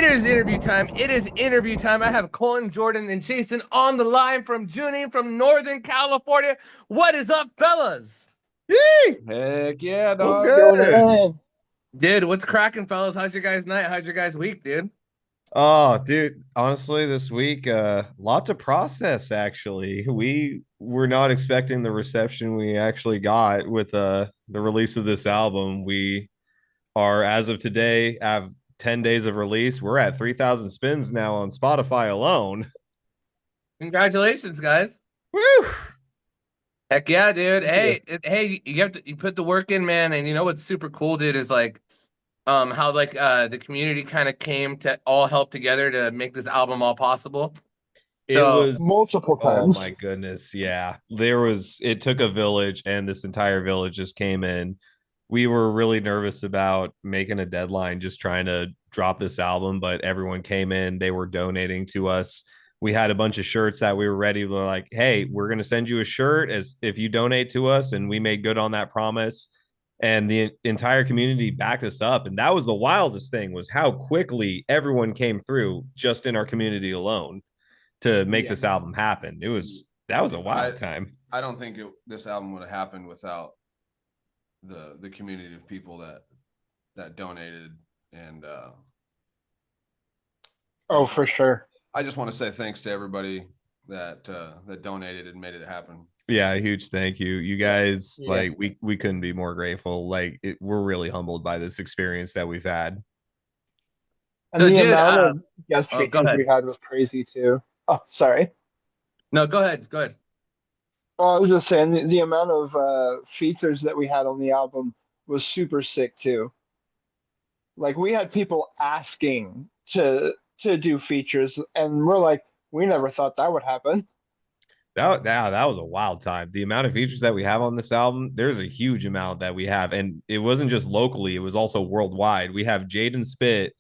It is interview time. It is interview time. I have Colin, Jordan, and Jason on the line from JuNim from Northern California. What is up, fellas? Yee! Heck yeah, What's dog. Going good? on? Dude, what's cracking, fellas? How's your guys' night? How's your guys' week, dude? Oh, dude, honestly, this week, lot to process actually. We were not expecting the reception we actually got with the release of this album. We are, as of today, have 10 days of release. We're at 3,000 spins now on Spotify alone. Congratulations, guys. Woo! Heck yeah, dude. Thank you. Hey, you put the work in, man. And you know what's super cool, dude, is like how like the community kind of came to all help together to make this album all possible. It So was, Multiple oh times. my goodness. Yeah. It took a village, and this entire village just came in. We were really nervous about making a deadline, just trying to drop this album, but everyone came in. They were donating to us. We had a bunch of shirts that we were ready. We're like, hey, we're going to send you a shirt as if you donate to us. And we made good on that promise. And the entire community backed us up. And that was the wildest thing, was how quickly everyone came through just in our community alone to make Yeah. this album happen. That was a wild time. I don't think this album would have happened without the community of people that donated, and Oh, for sure. I just want to say thanks to everybody that donated and made it happen. Yeah, a huge thank you. You guys, Yeah. like we couldn't be more grateful. We're really humbled by this experience that we've had. And So, the dude, amount of guest oh, go features ahead. we had was crazy too. Oh, sorry. No, go ahead. Go ahead. Oh, I was just saying the amount of features that we had on the album was super sick too. Like we had people asking to do features, and we're like, we never thought that would happen. That was a wild time. The amount of features that we have on this album, there's a huge amount that we have. And it wasn't just locally, it was also worldwide. We have Jaden Spit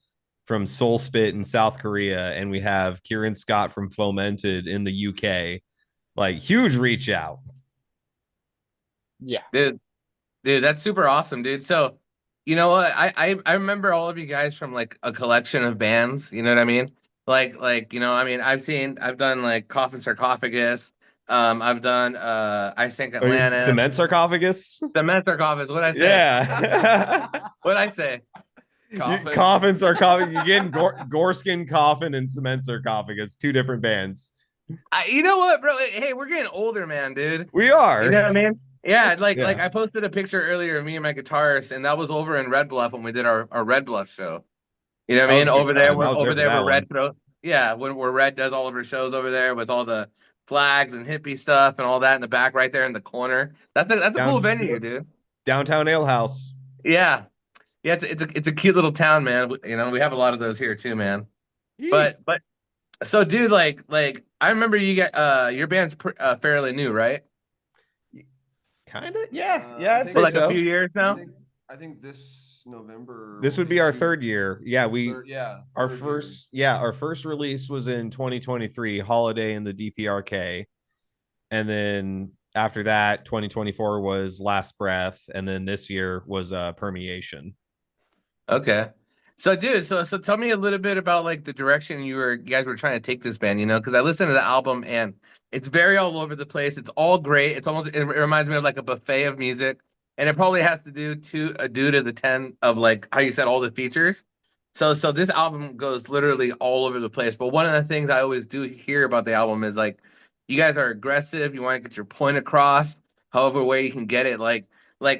from Soul Spit in South Korea, and we have Kieran Scott from Fomented in the UK. Like, huge reach out. Yeah. Dude, that's super awesome, dude. So, you know what? I remember all of you guys from like a collection of bands. You know what I mean? Like I mean, I've done like Coffin Sarcophagus. I've done I Sank Atlantis, Cement sarcophagus. Cement Sarcophagus. What I say? Yeah. What I say? Coffin sarcophagus. You getting Goreskin Coffin and Cement Sarcophagus, two different bands. You know what, bro? Hey, we're getting older, man, dude. We are. You know what I mean? Yeah, Yeah. like I posted a picture earlier of me and my guitarist, and that was over in Red Bluff when we did our Red Bluff show. You know what I That was mean? a good Over there, time. I was there over for there that where Red one. throw. Yeah, where Red does all of her shows over there with all the flags and hippie stuff and all that in the back right there in the corner. That's a cool venue, dude. Downtown Ale House. Yeah. Yeah, it's a cute little town, man. You know, we have a lot of those here too, man. Yeah. But so dude, like I remember you got your band's fairly new, right? Kind of. Yeah. Uh, Yeah, I I'd think For say like a so. few years I now. think I think this November This will would be our two- third year. Yeah, our third our first release was in 2023, Holiday in the DPRK. And then after that, 2024 was Last Breath, and then this year was Permeation. Okay. So dude, so tell me a little bit about like the direction you guys were trying to take this band, you know, because I listened to the album and it's very all over the place. It's all great. It reminds me of like a buffet of music. And it probably has to do due to the 10 of like how you said all the features. So this album goes literally all over the place. But one of the things I always do hear about the album is like you guys are aggressive, you want to get your point across, however way you can get it. Like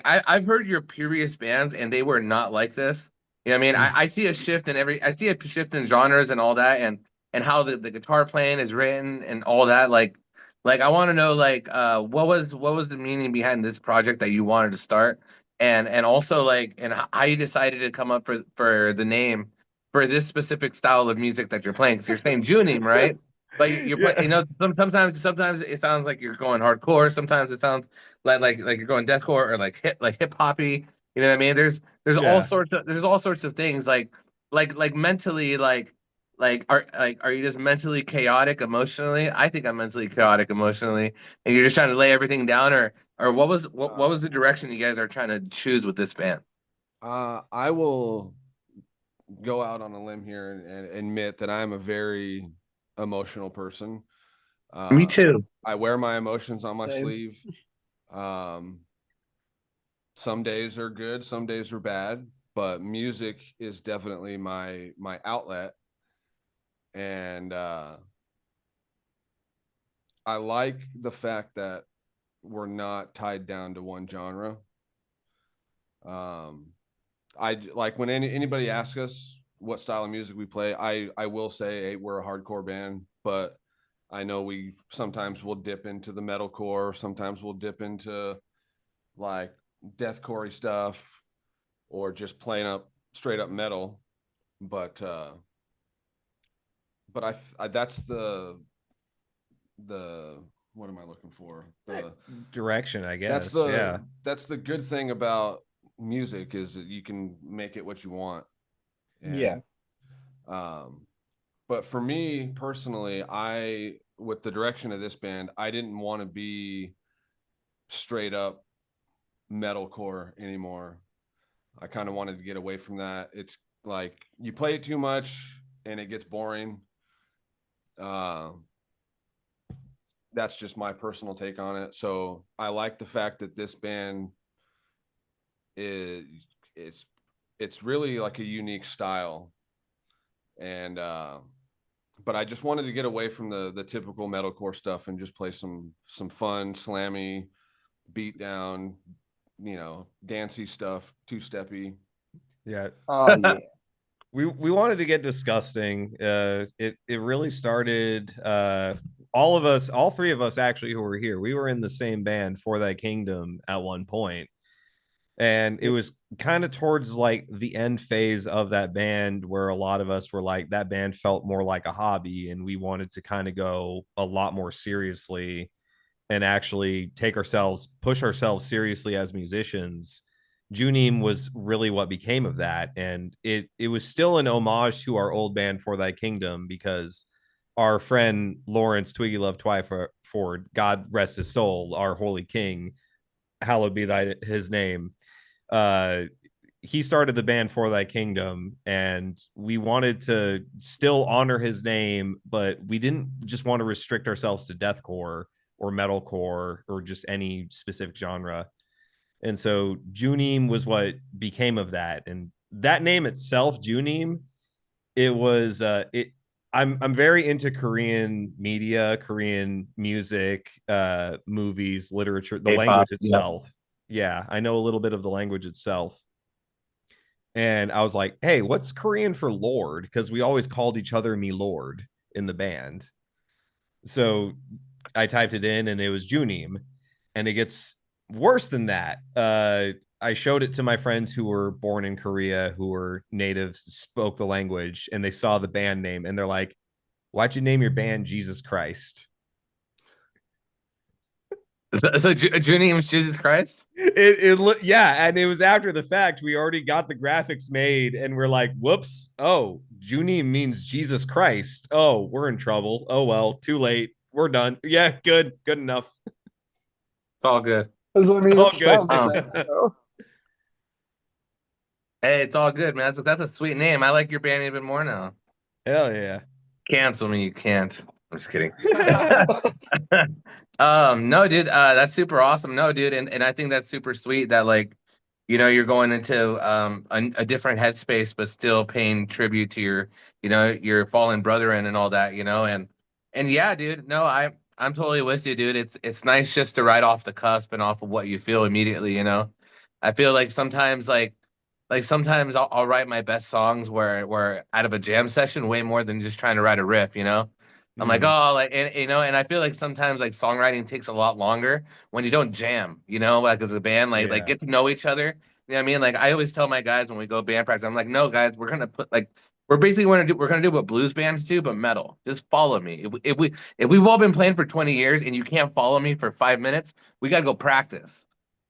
I've heard your previous bands and they were not like this. You know what I mean? I see a shift in I see a shift in genres and all that and how the guitar playing is written and all that. Like I want to know like what was the meaning behind this project that you wanted to start and also like and how you decided to come up for the name for this specific style of music that you're playing because you're saying Junim, right? But you're playing, Yeah. you know, sometimes it sounds like you're going hardcore. Sometimes it sounds like you're going deathcore or like hip hoppy. You know what I mean? Yeah. There's all sorts of things like mentally are you just mentally chaotic emotionally? I think I'm mentally chaotic emotionally, and you're just trying to lay everything down, or what was the direction you guys are trying to choose with this band? I will go out on a limb here and admit that I'm a very emotional person. Me too. I wear my emotions on my Same. sleeve. Some days are good, some days are bad, but music is definitely my outlet. And I like the fact that we're not tied down to one genre. I like when anybody asks us what style of music we play, I will say, hey, we're a hardcore band, but I know we sometimes will dip into the metalcore, sometimes we'll dip into like deathcore stuff or just plain up straight up metal. But I that's the what am I looking for? The Direction, I that's guess. the Yeah. that's the good thing about music is that you can make it what you want. And, Yeah. But for me personally, with the direction of this band, I didn't want to be straight up metalcore anymore. I kind of wanted to get away from that. It's like you play it too much and it gets boring. That's just my personal take on it. So I like the fact that this band is it's really like a unique style. And but I just wanted to get away from the typical metalcore stuff and just play some fun, slammy, beat down, dancey stuff, two-steppy. Yeah. Oh yeah. We wanted to get disgusting. It really started all three of us actually who were here. We were in the same band For Thy Kingdom at one point. And it was kind of towards like the end phase of that band where a lot of us were like that band felt more like a hobby and we wanted to kind of go a lot more seriously and actually push ourselves seriously as musicians. JuNim was really what became of that. And it was still an homage to our old band For Thy Kingdom because our friend Lawrence Twiggy Love Twyford, God rest his soul, our holy king, hallowed be his name. Uh, he started the band For Thy Kingdom, and we wanted to still honor his name, but we didn't just want to restrict ourselves to deathcore or metalcore or just any specific genre. And so JuNim was what became of that. And that name itself, JuNim, it was I'm very into Korean media, Korean music, movies, literature, the K-pop, language yeah. itself. Yeah, I know a little bit of the language itself. And I was like, hey, what's Korean for Lord? Because we always called each other me Lord in the band. So I typed it in and it was JuNim. And it gets worse than that. I showed it to my friends who were born in Korea, who were native, spoke the language, and they saw the band name and they're like, why'd you name your band Jesus Christ? So JuNim was Jesus Christ? Yeah, and it was after the fact. We already got the graphics made, and we're like, whoops, oh, JuNim means Jesus Christ. Oh, we're in trouble. Oh well, too late. We're done. Yeah, good enough. It's all good. I mean, All it good. sounds sick, though. Hey, it's all good, man. That's a sweet name. I like your band even more now. Hell yeah. Cancel me, you can't. I'm just kidding. No, dude, that's super awesome. No, dude, and I think that's super sweet that like, you're going into a different headspace, but still paying tribute to your fallen brethren and all that, and yeah, dude, no, I'm totally with you, dude. It's nice just to ride off the cusp and off of what you feel immediately. I feel like sometimes like sometimes I'll write my best songs where out of a jam session way more than just trying to write a riff. I'm like, Mhm. oh, like, and I feel like sometimes like songwriting takes a lot longer when you don't jam, like as a band, like Yeah. get to know each other. You know what I mean? Like I always tell my guys when we go band practice, I'm like, no, guys, we're basically we're gonna do what blues bands do, but metal. Just follow me. If we've all been playing for 20 years and you can't follow me for 5 minutes, we gotta go practice.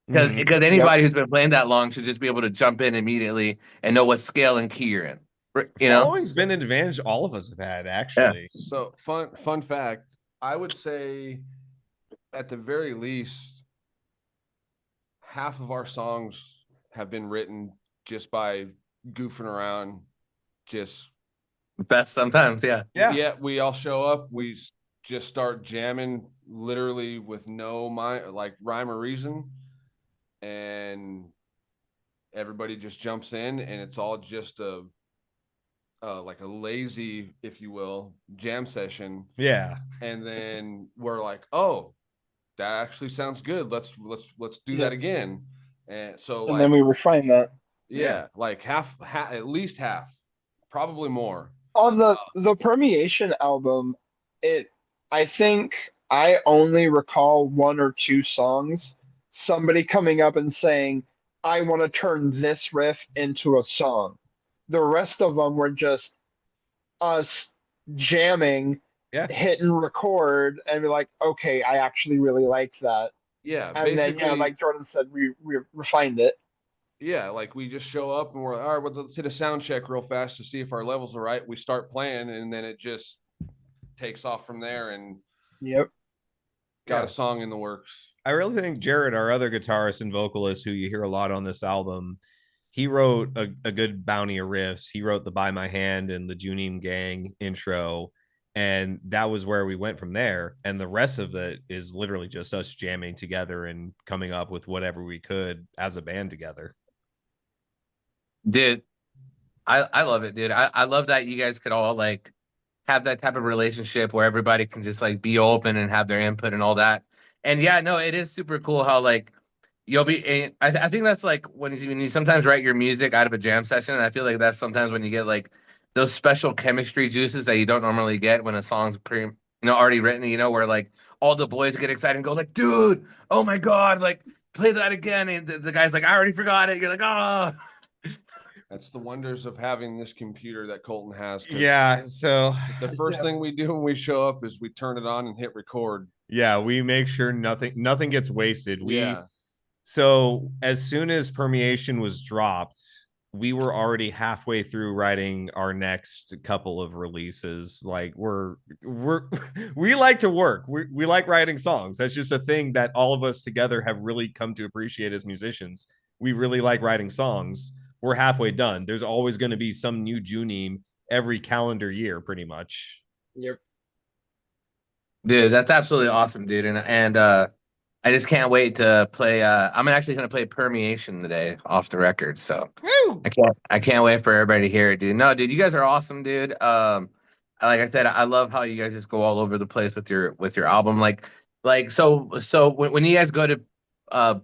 Because Mhm. because Yep. anybody who's been playing that long should just be able to jump in immediately and know what scale and key you're in. You know? Following's been an advantage all of us have had, Yeah. actually. So fun fact, I would say at the very least, half of our songs have been written just by goofing around just Best sometimes, yeah. yeah, we all show up, we just start jamming literally with no rhyme or reason, and everybody just jumps in, and it's all just a like a lazy, if you will, jam session. Yeah. And then we're like, oh, that actually sounds good. Let's do that again. And so and then we refine that. yeah, like half, at least half, probably more. On the Permeation album, it I think I only recall one or two songs, somebody coming up and saying, I want to turn this riff into a song. The rest of them were just us jamming, Yeah. hitting record, and be like, okay, I actually really liked that. Yeah, And then, basically, like Jordan said, we refined it. yeah, like we just show up and we're like, all right, well, let's hit a sound check real fast to see if our levels are right. We start playing, and then it just takes off from there, and Yep. got a song in the works. I really think Jared, our other guitarist and vocalist, who you hear a lot on this album, he wrote a good bounty of riffs. He wrote the By My Hand and the JuNim Gang intro. And that was where we went from there. And the rest of it is literally just us jamming together and coming up with whatever we could as a band together. Dude, I love it, dude. I love that you guys could all like have that type of relationship where everybody can just like be open and have their input and all that. And yeah, no, it is super cool how like you'll be. I think that's like when you sometimes write your music out of a jam session. And I feel like that's sometimes when you get like those special chemistry juices that you don't normally get when a song's already written. Where like all the boys get excited and go like, dude, oh my god, like play that again. And the guy's like, I already forgot it. You're like, oh. That's the wonders of having this computer that Colton has. Yeah. So the first thing we do when we show up is we turn it on and hit record. Yeah, we make sure nothing gets wasted. Yeah. So as soon as Permeation was dropped, we were already halfway through writing our next couple of releases. Like we like to work. We like writing songs. That's just a thing that all of us together have really come to appreciate as musicians. We really like writing songs. We're halfway done. There's always going to be some new JuNim every calendar year, pretty much. Yep. Dude, that's absolutely awesome, dude. And I just can't wait to play. I'm actually gonna play Permeation today off the record. So Woo! I can't wait for everybody to hear it, dude. No, dude, you guys are awesome, dude. Like I said, I love how you guys just go all over the place with your album. So when you guys go to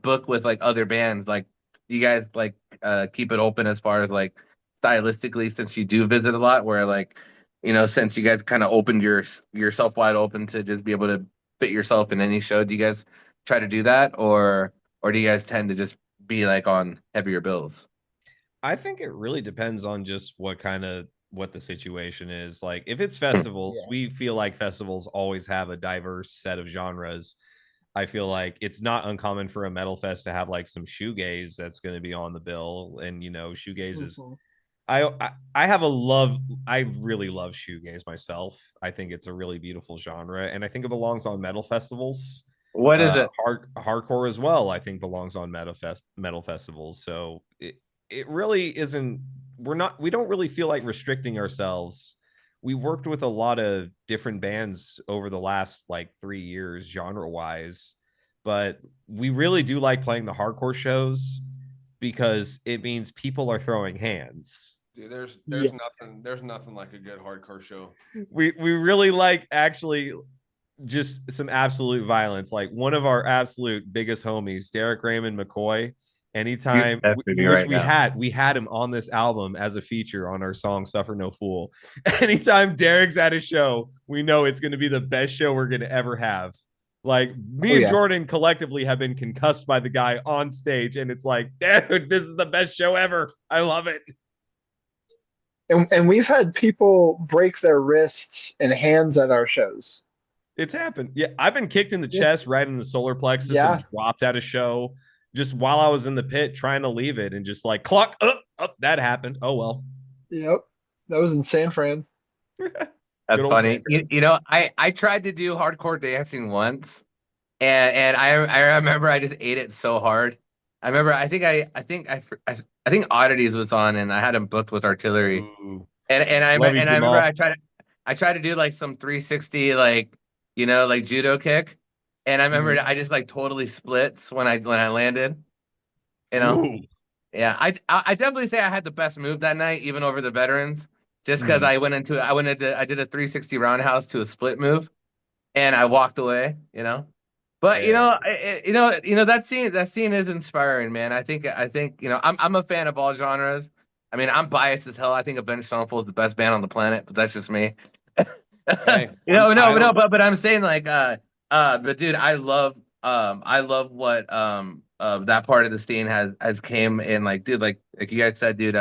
book with like other bands, like you guys like keep it open as far as like stylistically, since you do visit a lot, where like since you guys kind of opened yourself wide open to just be able to fit yourself in any show, do you guys try to do that, or do you guys tend to just be like on heavier bills? I think it really depends on just what the situation is. Like if it's festivals, we feel like festivals always have a diverse set of genres. I feel like it's not uncommon for a metal fest to have like some shoegaze that's going to be on the bill, and shoegaze is I really love shoegaze myself. I think it's a really beautiful genre, and I think it belongs on metal festivals. What is it? Hardcore as well, I think, belongs on metal festivals. So it really isn't. We don't really feel like restricting ourselves. We worked with a lot of different bands over the last like 3 years, genre wise, but we really do like playing the hardcore shows because it means people are throwing hands. Dude, there's nothing like a good hardcore show. We really like actually just some absolute violence. Like one of our absolute biggest homies, Derek Raymond McCoy. Anytime we had him on this album as a feature on our song Suffer No Fool. Anytime Derek's at a show, we know it's going to be the best show we're going to ever have. Like me and Jordan collectively have been concussed by the guy on stage, and it's like, dude, this is the best show ever. I love it. And we've had people break their wrists and hands at our shows. It's happened. Yeah, I've been kicked in the chest, right in the solar plexus, and dropped at a show just while I was in the pit trying to leave it, and just like clock up. That happened. Oh well. Yep, that was in San Fran. That's funny. I tried to do hardcore dancing once, and I remember I just ate it so hard. I think Oddities was on, and I had him booked with Artillery. Ooh. Love you, I remember Jamal. I tried to do like some 360 like like judo kick, and I remember I just like totally splits when I landed. You know, Ooh. yeah, I definitely say I had the best move that night, even over the veterans, just because Mhm. I did a 360 roundhouse to a split move, and I walked away. But Yeah. that scene is inspiring, man. I think I'm a fan of all genres. I mean, I'm biased as hell. I think Avenged Sevenfold is the best band on the planet, but that's just me. Hey, I No, don't. but I'm saying like but dude, I love what that part of the scene has came in, like, dude, like you guys said, dude,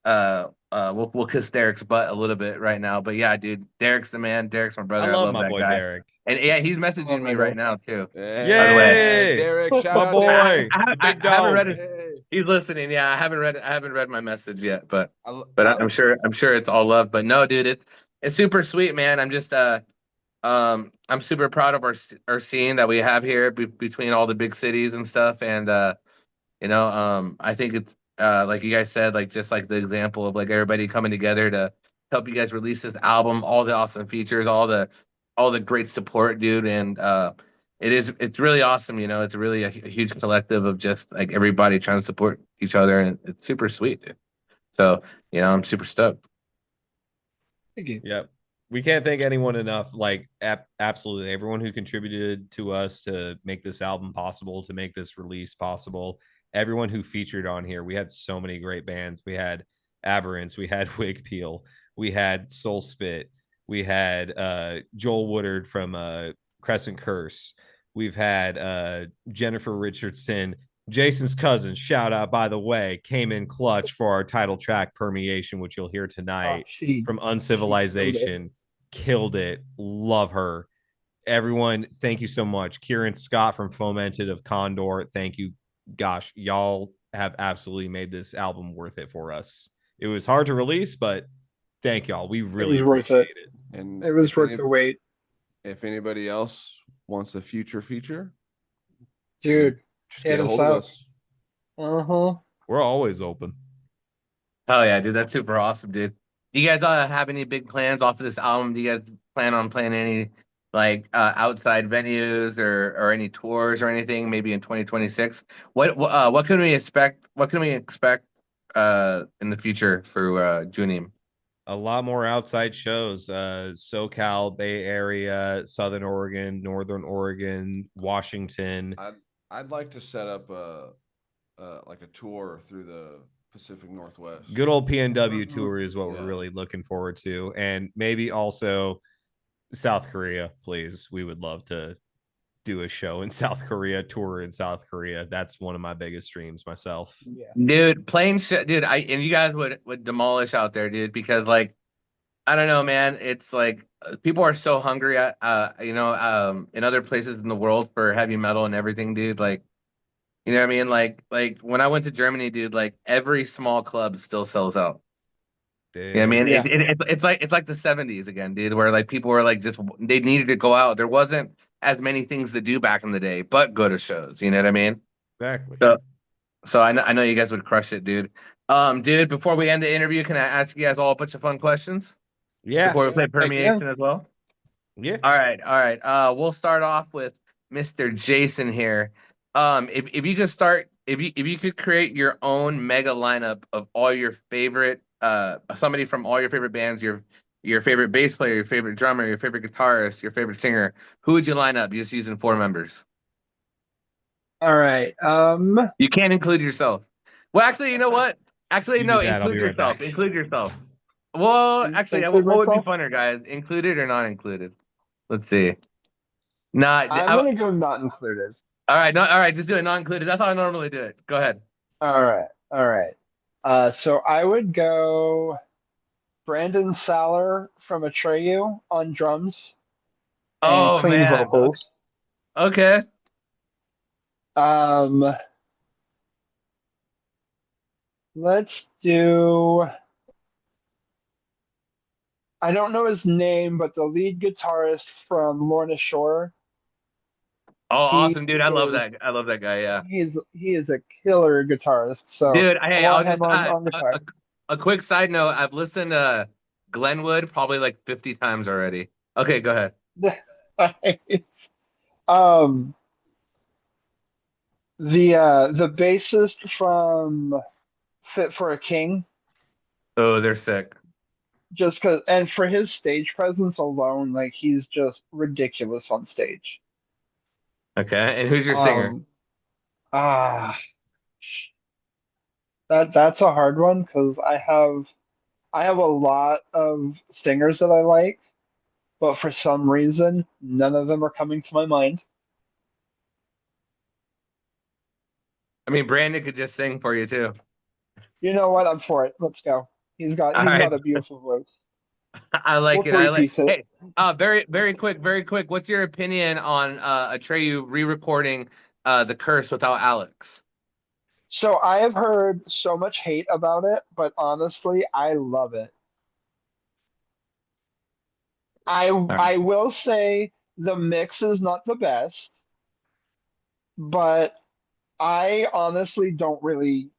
we'll kiss Derek's butt a little bit right now, but yeah, dude, Derek's the man. Derek's my I brother. I love love my that boy guy. Derek. And yeah, he's Oh messaging me my right god. now too. By the way, Hey, Yay! Derek, shout My out Derek. boy, the I big haven't dog. read it. Hey, He's listening. Yeah, I haven't read my message yet, but I, I'm sure it's all love. But no, dude, it's super sweet, man. I'm super proud of our scene that we have here between all the big cities and stuff. And I think it's like you guys said, like just like the example of like everybody coming together to help you guys release this album, all the awesome features, all the great support, dude. And it's really awesome. It's really a huge collective of just like everybody trying to support each other, and it's super sweet, dude. So I'm super stoked. Thank you. Yep. We can't thank anyone enough. Like, absolutely everyone who contributed to us to make this album possible, to make this release possible. Everyone who featured on here. We had so many great bands. We had Aberrance, we had Wig Peel, we had Soul Spit, we had Joel Woodard from Crescent Curse. We've had Jennifer Richardson, Jason's cousin, shout out, by the way, came in clutch for our title track Permeation, which you'll hear Oh, tonight, she from killed it. Uncivilization. Killed it. Love her. Everyone, thank you so much. Kieran Scott from Fomented of Condor, thank you. Gosh, y'all have absolutely made this album worth it for us. It was hard to release, but thank y'all. We It really was worth appreciate it. it. and It was worth the wait, if anybody else wants a future feature, dude. just Hit get a us hold of up. us. Uh-huh. We're always open. Oh yeah, dude, that's super awesome, dude. Do you guys have any big plans off of this album? Do you guys plan on playing any like outside venues or any tours or anything maybe in 2026? What can we expect? What can we expect in the future for JuNim? A lot more outside shows. SoCal, Bay Area, Southern Oregon, Northern Oregon, Washington. I'd like to set up like a tour through the Pacific Northwest. Good old PNW Mhm. tour is what Yeah. we're really looking forward to. And maybe also South Korea, please. We would love to do a show in South Korea, tour in South Korea. That's one of my biggest dreams myself. Yeah. Dude, plain shit, dude. And you guys would demolish out there, dude, because like I don't know, man. It's like people are so hungry at in other places in the world for heavy metal and everything, dude. Like, you know what I mean? Like when I went to Germany, dude, like every small club still sells out. You know what I mean? Dude. Yeah. It's like the 70s again, dude, where like people were like just they needed to go out. There wasn't as many things to do back in the day, but go to shows. You know what I mean? Exactly. So I know you guys would crush it, dude. Dude, before we end the interview, can I ask you guys all a bunch of fun questions Yeah. before we play Heck yeah. Permeation as well? Yeah. All right, all right. We'll start off with Mr. Jason here. If you could start, if you could create your own mega lineup of all your favorite, somebody from all your favorite bands, your favorite bass player, your favorite drummer, your favorite guitarist, your favorite singer, who would you line up just using four members? All right. You can't include yourself. Well, actually, you know what? Actually, You do no, that. I'll include be right yourself. back. Include yourself. Well, actually, Include what would be myself. funner, guys? Included or not included? Let's see. Not. I'm gonna go not included. All right, not all right. Just do it non-included. That's how I normally do it. Go ahead. All right. All right. So I would go Brandon Saller from Atreyu on drums and Oh clean man. vocals. Okay. Um, let's do. I don't know his name, but the lead guitarist from Lorna Shore. Oh, He awesome, dude. I love is that. I love that guy. Yeah, he is a killer guitarist. So dude. I Hey, want him on a guitar. a quick side note. I've listened to Glenwood probably like 50 times already. Okay, go ahead. Um, the bassist from Fit for a King, Oh, they're sick. just because, and for his stage presence alone, like he's just ridiculous on stage. Okay, and who's your singer? Um, ah, that's a hard one because I have a lot of singers that I like, but for some reason, none of them are coming to my mind. I mean, Brandon could just sing for you too. You know what? I'm for it. Let's go. He's got All he's right, got a beautiful voice. I We'll like it. I three like. piece it. Hey, very quick, very quick. What's your opinion on Atreyu re-recording The Curse without Alex? So I have heard so much hate about it, but honestly, I love it. I All right. I will say the mix is not the best, but I honestly don't really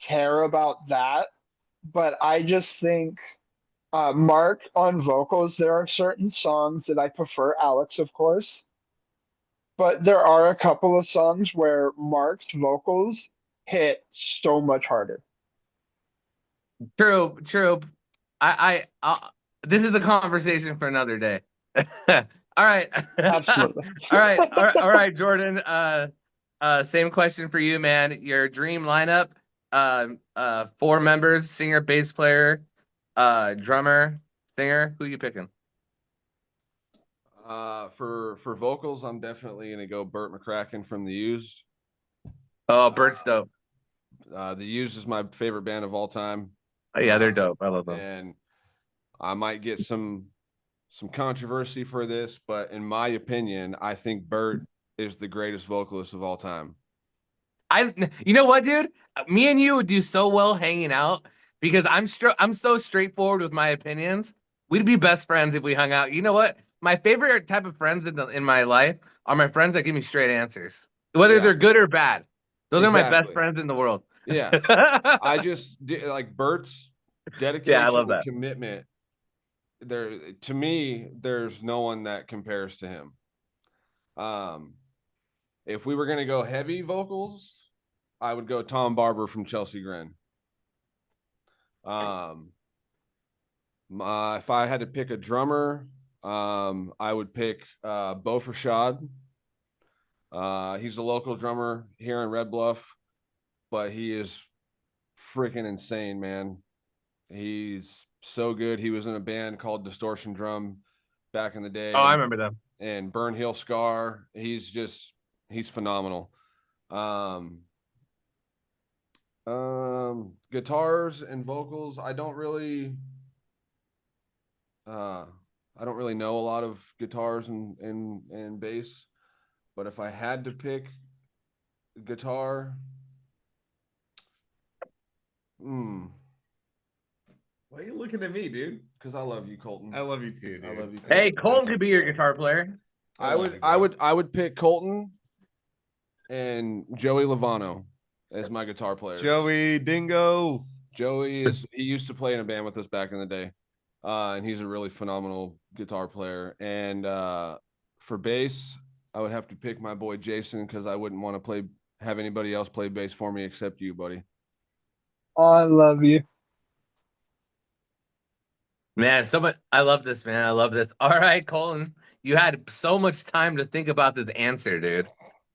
care about that. But I just think Mark on vocals, there are certain songs that I prefer, Alex, of course, but there are a couple of songs where Mark's vocals hit so much harder. True, true. I this is a conversation for another day. All right. Absolutely. All right, Jordan. Same question for you, man. Your dream lineup, four members, singer, bass player, drummer, singer. Who you picking? For vocals, I'm definitely gonna go Burt McCracken from the Used. Oh, Bert's dope. The Used is my favorite band of all time. Oh, yeah, they're dope. I love them. And I might get some controversy for this, but in my opinion, I think Burt is the greatest vocalist of all time. You know what, dude? Me and you would do so well hanging out because I'm so straightforward with my opinions. We'd be best friends if we hung out. You know what? My favorite type of friends in my life are my friends that give me straight answers, whether they're good or bad. Those are my best Exactly. friends in the world. Yeah. I just like Bert's Yeah, I dedication love and that. commitment. There, to me, there's no one that compares to him. If we were gonna go heavy vocals, I would go Tom Barber from Chelsea Grin. If I had to pick a drummer, I would pick Beau Frashad. He's a local drummer here in Red Bluff, but he is freaking insane, man. He's so good. He was in a band called Distortion Drum back in the day. Oh, I remember them. And Burn Hill Scar. He's phenomenal. Guitars and vocals, I don't really know a lot of guitars and bass, but if I had to pick guitar, Why are you looking at me, dude? because I love you, Colton. I love you too, dude. I love you. Colton. Hey, Colton could be your guitar player. I would pick Colton and Joey Lovano as my guitar players. Joey Dingo. He used to play in a band with us back in the day. And he's a really phenomenal guitar player. And for bass, I would have to pick my boy Jason because I wouldn't want to have anybody else play bass for me except you, buddy. I love you. Man, I love this, man. I love this. All right, Colton, you had so much time to think about this answer, dude.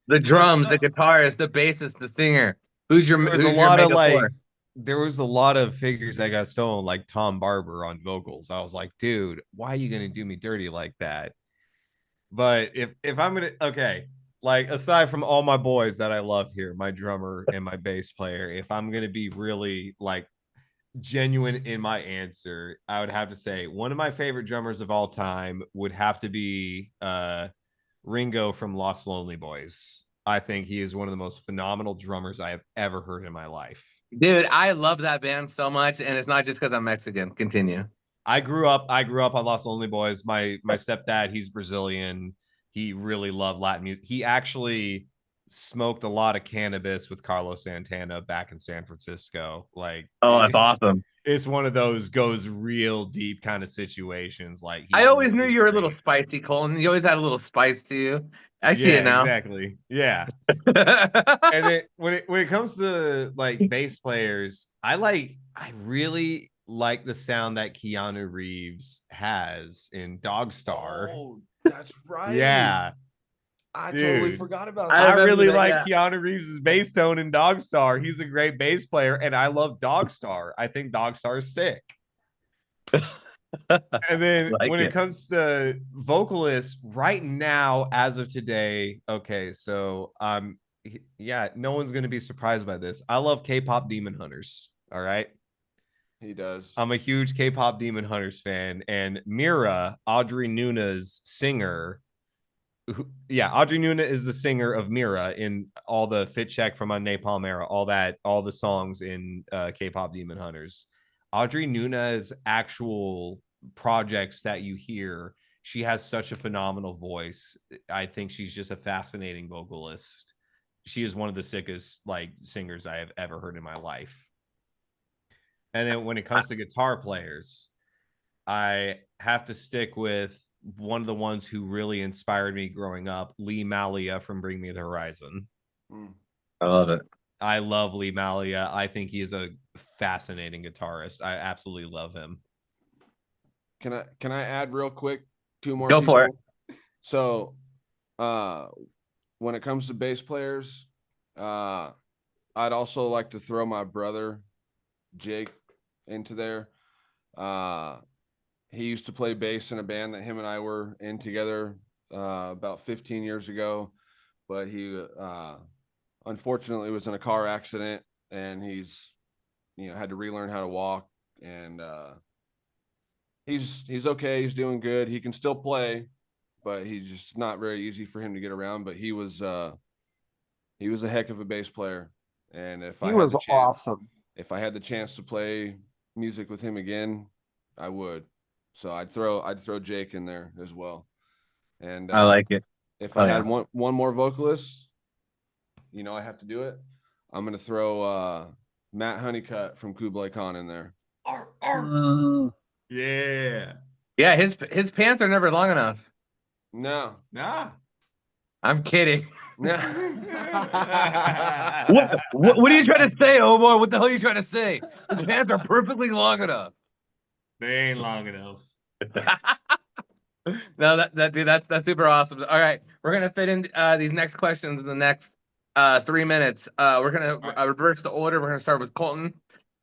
The drums, the guitarist, the bassist, the singer. Who's your mega four? There was a lot of figures that got stolen, like Tom Barber on vocals. I was like, dude, why are you gonna do me dirty like that? But if I'm gonna, okay, like aside from all my boys that I love here, my drummer and my bass player, if I'm gonna be really like genuine in my answer, I would have to say one of my favorite drummers of all time would have to be Ringo from Lost Lonely Boys. I think he is one of the most phenomenal drummers I have ever heard in my life. Dude, I love that band so much, and it's not just because I'm Mexican. Continue. I grew up on Lost Lonely Boys. My stepdad, he's Brazilian. He really loved Latin music. He actually smoked a lot of cannabis with Carlos Santana back in San Francisco. Like, oh, that's awesome. it's one of those goes real deep kind of situations. Like I he's always knew really you were a little great. spicy, Colton. You always had a little spice to you. I see Yeah, it now. exactly. Yeah. And then when it comes to like bass players, I really like the sound that Keanu Reeves has in Dog Star. Oh, that's right. Yeah, I totally dude. forgot about I that. I remember really that, like yeah. Keanu Reeves' bass tone in Dog Star. He's a great bass player, and I love Dog Star. I think Dog Star is sick. And then Like when it it. comes to vocalists, right now, as of today, okay, so yeah, no one's gonna be surprised by this. I love K-pop Demon Hunters. All right. He does. I'm a huge K-pop Demon Hunters fan, and Mira, Audrey Nuna's singer, yeah, Audrey Nuna is the singer of Mira in all the Fit Check from on Napalm Era, all the songs in K-pop Demon Hunters. Audrey Nuna's actual projects that you hear, she has such a phenomenal voice. I think she's just a fascinating vocalist. She is one of the sickest like singers I have ever heard in my life. And then when it comes to guitar players, I have to stick with one of the ones who really inspired me growing up, Lee Malia from Bring Me the Horizon. I love it. I love Lee Malia. I think he is a fascinating guitarist. I absolutely love him. Can I add real quick two more Go people? for it. So when it comes to bass players, I'd also like to throw my brother Jake into there. He used to play bass in a band that him and I were in together about 15 years ago, but he unfortunately was in a car accident, and he's had to relearn how to walk, and he's okay. He's doing good. He can still play, but he's just not very easy for him to get around. But he was a heck of a bass player, and if He I was had the chance, awesome. if I had the chance to play music with him again, I would. So I'd throw Jake in there as well. And I like it. if Oh, I had yeah. one more vocalist, I have to do it. I'm gonna throw Matt Honeycutt from Kublai Khan in there. Yeah. Yeah, his pants are never long enough. No. Nah. I'm kidding. No. What are you trying to say, Omar? What the hell are you trying to say? His pants are perfectly long enough. They ain't long enough. No, that dude, that's super awesome. All right, we're gonna fit in these next questions in the next 3 minutes. We're gonna reverse the order. We're gonna start with Colton.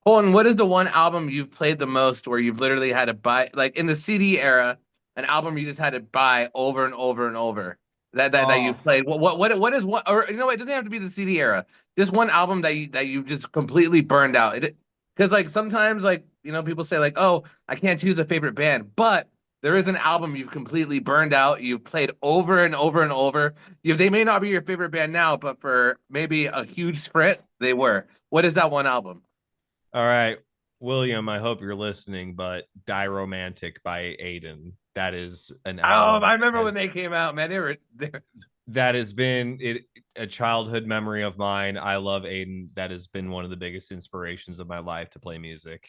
Colton, what is the one album you've played the most where you've literally had to buy, like in the CD era, an album you just had to buy over and over and over that you've played? What is one? Or it doesn't have to be the CD era. Just one album that you've just completely burned out. Because like sometimes people say like, oh, I can't choose a favorite band, but there is an album you've completely burned out. You've played over and over and over. They may not be your favorite band now, but for maybe a huge sprint, they were. What is that one album? All right, William, I hope you're listening, but Die Romantic by Aiden. That is an album. I remember when they came out, man. That has been a childhood memory of mine. I love Aiden. That has been one of the biggest inspirations of my life to play music.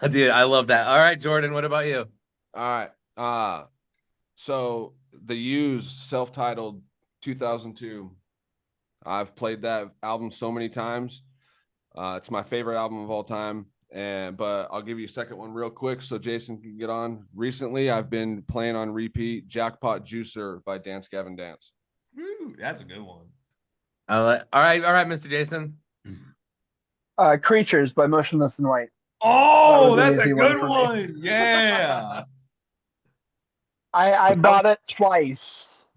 Dude, I love that. All right, Jordan, what about you? All right. So the Used self-titled 2002. I've played that album so many times. It's my favorite album of all time. But I'll give you a second one real quick so Jason can get on. Recently, I've been playing on repeat Jackpot Juicer by Dance Gavin Dance. Woo, that's a good one. All right, Mr. Jason. Creatures by Motionless in White. Oh, That that's was an a easy good one for one. Yeah. I bought it twice.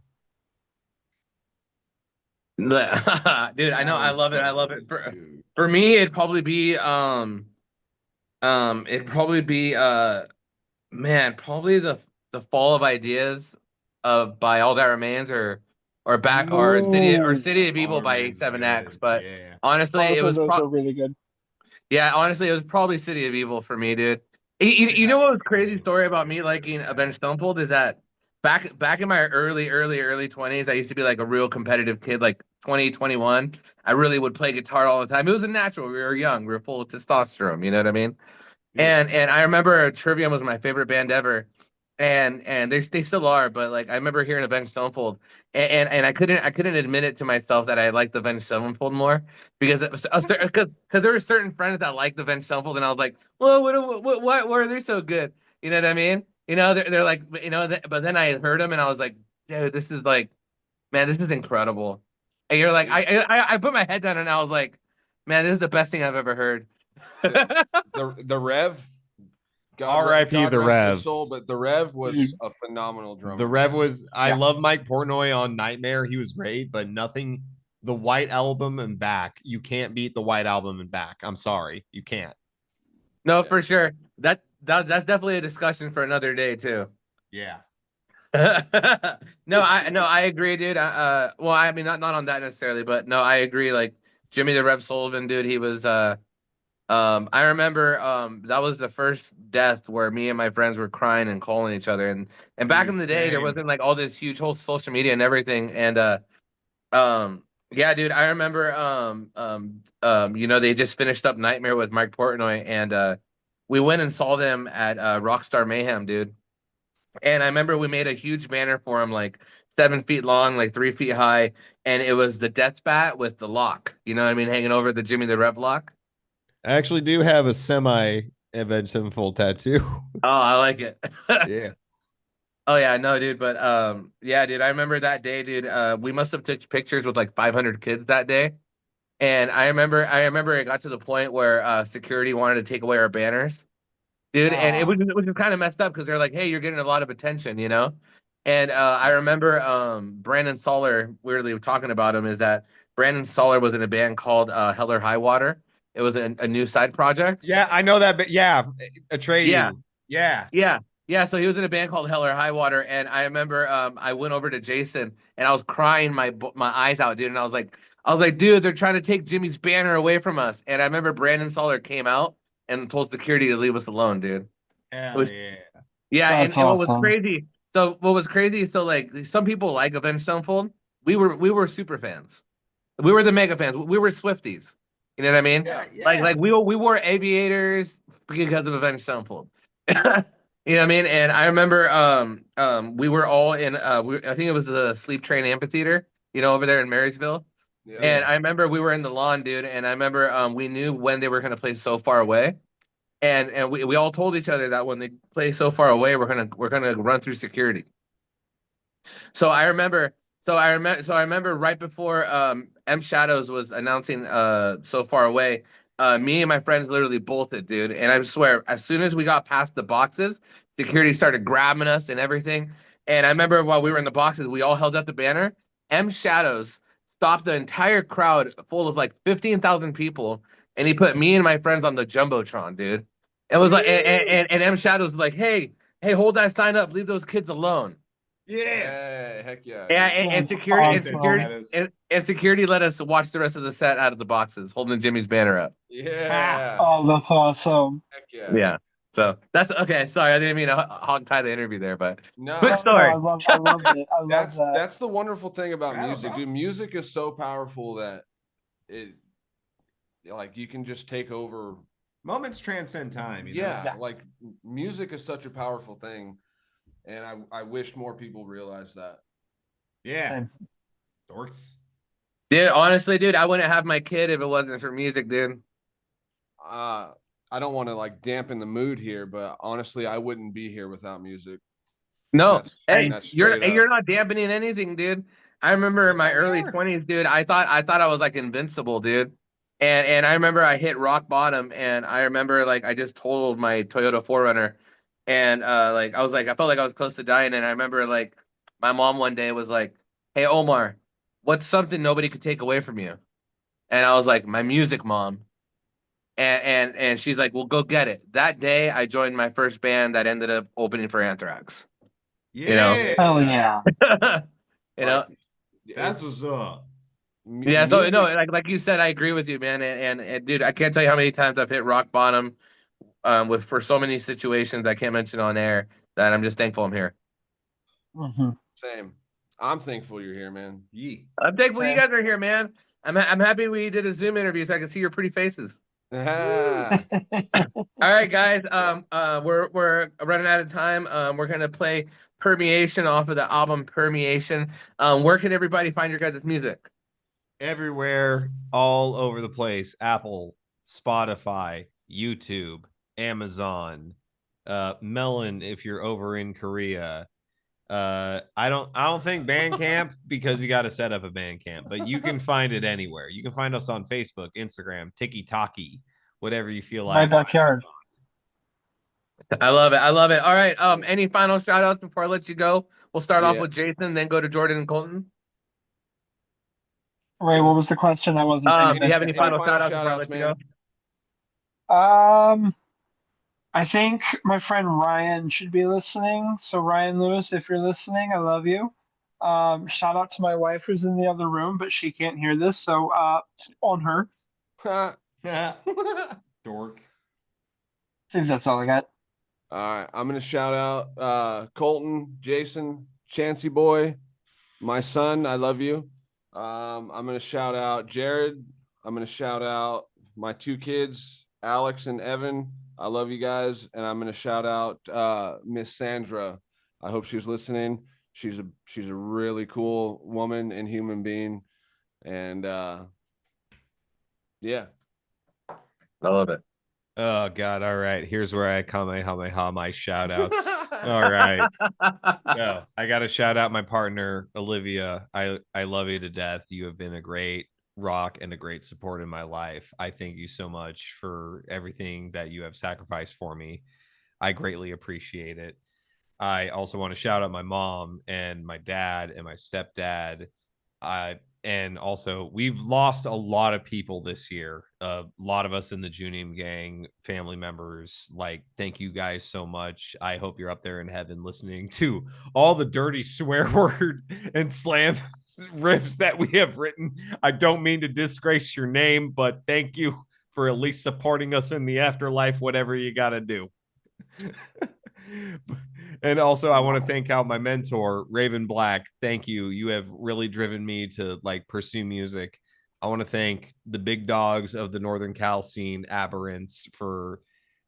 Dude, I know, I love it. I love it. Dude. For me, it'd probably be probably the Fall of Ideas by All That Remains or City of Evil by A7X. But yeah. honestly, Both it of was those are really good. yeah, honestly, it was probably City of Evil for me, dude. You know what was crazy story about me liking Avenged Sevenfold is that back in my early 20s, I used to be like a real competitive kid, like 20, 21. I really would play guitar all the time. It was a natural. We were young. We were full of testosterone. You know what I mean? Yeah. And I remember Trivium was my favorite band ever, and they still are. But like I remember hearing Avenged Sevenfold, and I couldn't admit it to myself that I liked Avenged Sevenfold more because because there were certain friends that liked Avenged Sevenfold, and I was like, well, why are they so good? You know what I mean? You know, they're like, you know, but then I heard them and I was like, dude, this is like, man, this is incredible. And you're like, I put my head down and I was like, man, this is the best thing I've ever heard. The Rev, R.I.P. God the rest Rev. his soul, but the Rev was Dude. a phenomenal drummer. The Rev was. I Yeah. love Mike Portnoy on Nightmare. He was great, but nothing. The White Album and back. You can't beat the White Album and back. I'm sorry, you can't. No, Yeah. for sure. That's definitely a discussion for another day too. Yeah. I agree, dude. Well, I mean, not on that necessarily, but no, I agree. Like Jimmy the Rev Sullivan, dude, he was. I remember that was the first death where me and my friends were crying and calling each other, and back Dude, in the day, there same. wasn't like all this huge whole social media and everything, and yeah, dude, I remember you know, they just finished up Nightmare with Mike Portnoy, and we went and saw them at Rockstar Mayhem, dude. And I remember we made a huge banner for him, like 7 feet long, like 3 feet high, and it was the death bat with the lock. You know what I mean, hanging over the Jimmy the Rev lock. I actually do have a semi Avenged Sevenfold tattoo. Oh, I like it. Yeah. Oh yeah, no, dude, but yeah, dude, I remember that day, dude. We must have took pictures with like 500 kids that day, and I remember it got to the point where security wanted to take away our banners, dude, and it was kind of messed up because they're like, hey, you're getting a lot of attention, you know. And I remember Brandon Soller, weirdly talking about him, is that Brandon Soller was in a band called Hell or High Water. It was a new side project. Yeah, I know that, but yeah, Yeah, Atreyu. Yeah. yeah, yeah. So he was in a band called Hell or High Water, and I remember I went over to Jason and I was crying my eyes out, dude. And I was like, dude, they're trying to take Jimmy's banner away from us. And I remember Brandon Soller came out and told security to leave us alone, dude. It Hell was yeah. Yeah, That's and what was awesome. crazy? So what was crazy? So like some people like Avenged Sevenfold. We were super fans. We were the mega fans. We were Swifties. You know what I mean? Yeah. Like we wore aviators because of Avenged Sevenfold. You know what I mean? And I remember we were all in I think it was the Sleep Train Amphitheater, you know, over there in Marysville. Yeah. And I remember we were in the lawn, dude, and I remember we knew when they were gonna play So Far Away. And we all told each other that when they play So Far Away, we're gonna run through security. So I remember right before M Shadows was announcing So Far Away, me and my friends literally bolted, dude. And I swear, as soon as we got past the boxes, security started grabbing us and everything. And I remember while we were in the boxes, we all held up the banner. M Shadows stopped the entire crowd full of like 15,000 people, and he put me and my friends on the jumbotron, dude. It was like, and M Shadows was like, hey, hold that sign up, leave those kids alone. Yeah. Hey, heck yeah. Yeah, dude. and That's security awesome. and security let us watch the rest of the set out of the boxes, holding Jimmy's banner up. Yeah. Oh, that's awesome. Heck yeah. Yeah. So that's okay. Sorry, I didn't mean to hog tie the interview there, but No. quick No, story. I love it. I love that. That's the wonderful thing about Yeah, music, bro. dude. Music is so powerful that it like you can just take over. Moments transcend time. You know? Yeah, like music is such a powerful thing, and I wish more people realize that. Yeah. Same. Dorks. Dude, honestly, dude, I wouldn't have my kid if it wasn't for music, dude. I don't want to like dampen the mood here, but honestly, I wouldn't be here without music. No, That's hey, that's you're straight up. you're not dampening anything, dude. I remember in Yes, my we early are. 20s, dude. I thought I was like invincible, dude. And I remember I hit rock bottom, and I remember like I just totaled my Toyota 4Runner, and like I felt like I was close to dying, and I remember like my mom one day was like, "Hey Omar, what's something nobody could take away from you?" And I was like, "My music, mom." And she's like, "Well, go get it." That day, I joined my first band that ended up opening for Anthrax. You know. Yeah. Hell yeah. You Like, know. That's it's what's up. Yeah, so music. no, like you said, I agree with you, man. And dude, I can't tell you how many times I've hit rock bottom with for so many situations I can't mention on air that I'm just thankful I'm here. Mhm. Same. I'm thankful you're here, man. Yee. I'm thankful you Same. guys are here, man. I'm happy we did a Zoom interview so I can see your pretty faces. Ah, All right, guys. We're running out of time. We're gonna play Permeation off of the album Permeation. Where can everybody find your guys' music? Everywhere, all over the place. Apple, Spotify, YouTube, Amazon, Melon if you're over in Korea. I don't think Bandcamp because you got to set up a Bandcamp, but you can find it anywhere. You can find us on Facebook, Instagram, TikTok, whatever you feel My like. backyard. I love it. I love it. All right. Any final shout outs before I let you go? We'll start off Yeah. with Jason, then go to Jordan and Colton. Wait, what was the question? I wasn't paying Do you have any attention. final shout outs before I let you go? I think my friend Ryan should be listening. So Ryan Lewis, if you're listening, I love you. Shout out to my wife who's in the other room, but she can't hear this. So on her. Dork. I think that's all I got. All right, I'm gonna shout out Colton, Jason, Chancy boy, my son. I love you. I'm gonna shout out Jared. I'm gonna shout out my two kids, Alex and Evan. I love you guys, and I'm gonna shout out Miss Sandra. I hope she's listening. She's a really cool woman and human being, and yeah. I love it. Oh God! All right, here's where I kamehameha my shout outs. All right, so I got to shout out my partner Olivia. I love you to death. You have been a great rock and a great support in my life. I thank you so much for everything that you have sacrificed for me. I greatly appreciate it. I also want to shout out my mom and my dad and my stepdad. And also we've lost a lot of people this year. A lot of us in the JuNim gang, family members. Like, thank you guys so much. I hope you're up there in heaven listening to all the dirty swear word and slam riffs that we have written. I don't mean to disgrace your name, but thank you for at least supporting us in the afterlife, whatever you got to do. And also I want to thank out my mentor Raven Black. Thank you. You have really driven me to like pursue music. I want to thank the big dogs of the Northern Cal scene, Aberrants, for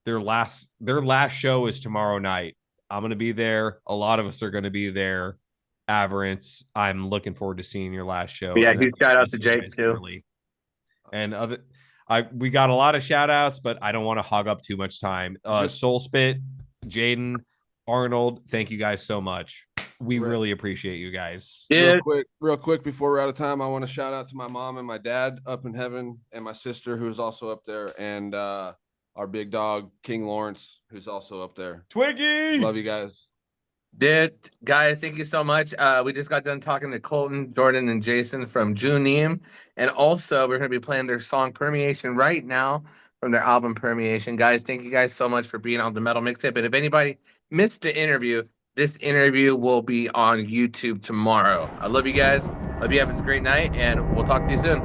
their last show is tomorrow night. I'm going to be there. A lot of us are going to be there. Aberrants, I'm looking forward to seeing your last show. Yeah, huge shout out to Jake too. And we got a lot of shout outs, but I don't want to hog up too much time. Soul Spit, Jaden, Arnold, thank you guys so much. We really appreciate you guys. Yeah. Real quick before we're out of time, I want to shout out to my mom and my dad up in heaven, and my sister who's also up there, and our big dog King Lawrence who's also up there. Twiggy, love you guys. Dude, guys, thank you so much. We just got done talking to Colton, Jordan, and Jason from JuNim, and also we're going to be playing their song Permeation right now from their album Permeation. Guys, thank you guys so much for being on the Metal Mixtape. And if anybody missed the interview, this interview will be on YouTube tomorrow. I love you guys. Hope you have a great night, and we'll talk to you soon.